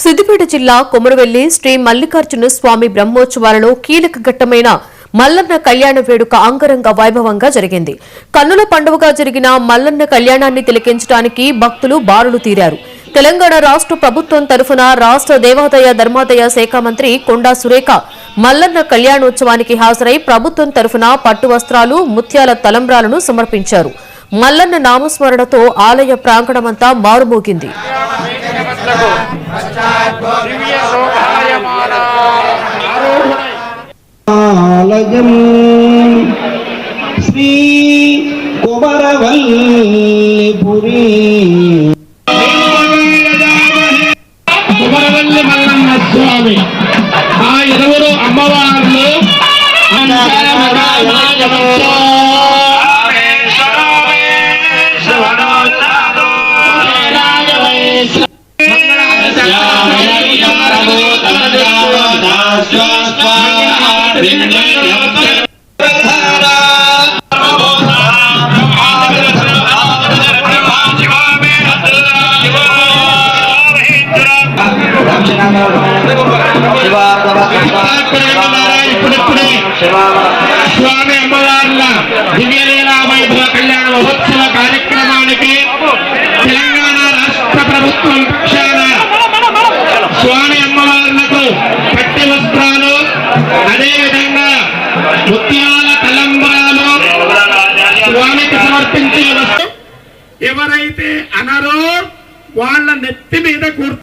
సిద్దిపేట జిల్లా కొమరవెల్లి శ్రీ మల్లికార్జున స్వామి బ్రహ్మోత్సవాలలో కీలక ఘట్టమైన మల్లన్న కళ్యాణ వేడుక అంగరంగ వైభవంగా జరిగింది. కన్నుల పండుగగా జరిగిన మల్లన్న కళ్యాణాన్ని తిలకించడానికి భక్తులు బారులు తీరారు. తెలంగాణ రాష్ట్ర ప్రభుత్వం తరఫున రాష్ట్ర దేవాదాయ ధర్మాదాయ శాఖ మంత్రి కొండా సురేఖ మల్లన్న కళ్యాణోత్సవానికి హాజరై ప్రభుత్వం తరఫున పట్టు వస్త్రాలు, ముత్యాల తలంబ్రాలను సమర్పించారు. మల్లన్న నామస్మరణతో ఆలయ ప్రాంగణమంతా మారుమోగింది. శ్రీ కుమరవల్లిపురి కుమరవల్లి మల్లన్న స్వామి ఆ ఇరువురు అమ్మవార్లు స్వామి అమ్మవార్ల దివ్యలీలా వైభవ కళ్యాణ మహోత్సవ కార్యక్రమానికి తెలంగాణ రాష్ట్ర ప్రభుత్వం పక్షాన స్వామి అమ్మవార్లకు పట్టి వస్త్రాలు, అదేవిధంగా ముత్యాల తలంబ్రాలు స్వామికి సమర్పించే వస్తు ఎవరైతే అనరో వాళ్ళ నెత్తి మీద కూర్చు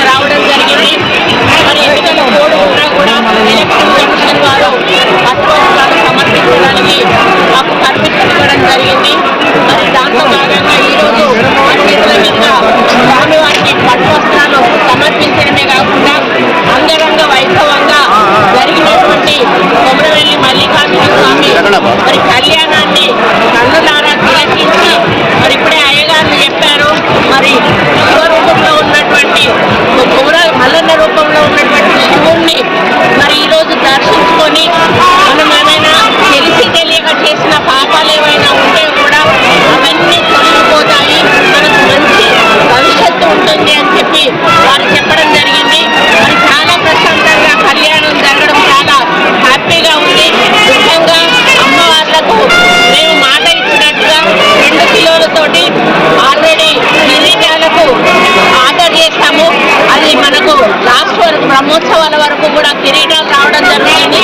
రావడం జరిగింది. మరి ఎన్నికల కోడ్ ఉన్నా కూడా ఎలక్షన్ కమిషన్ వారు పత్రాలను సమర్పించడానికి మాకు పర్మిషన్ ఇవ్వడం జరిగింది. మరి దాంతో భాగంగా ఈరోజు స్వామివారికి పట్టు వస్త్రాలు సమర్పించడమే కాకుండా అంగరంగ వైభవంగా జరిగినటువంటి కొమరవెల్లి మల్లికార్జున స్వామి మరి కళ్యాణాన్ని కన్నులారా తిలకించి మరి ఇప్పుడే అయ్యగారు చెప్పారు. మరి శివరూపంలో ఉన్నటువంటి మల్లన్న రూపంలో ఉన్నటువంటి శివుణ్ణి మరి ఈరోజు దర్శించుకొని మనం ఏమైనా తెలిసి తెలియక చేసిన పాపాలు ఏమైనా ఉంటే కూడా అవన్నీ తొలగిపోతాయి, మనకు మంచి భవిష్యత్తు ఉంటుంది అని చెప్పి వారు చెప్పడం జరిగింది. మరి చాలా ప్రశాంతంగా కళ్యాణం జరగడం చాలా హ్యాపీగా ఉంది. ముఖ్యంగా అమ్మవార్లకు మేము మాట ఇచ్చినట్టుగా 2 కిలోలతోటి ఆల్రెడీ కిరీటాలకు ఆర్డర్ చేస్తాము. అది మనకు లాస్ట్ వరకు బ్రహ్మోత్సవాల వరకు కూడా కిరీటాలు రావడం జరుగుతుంది.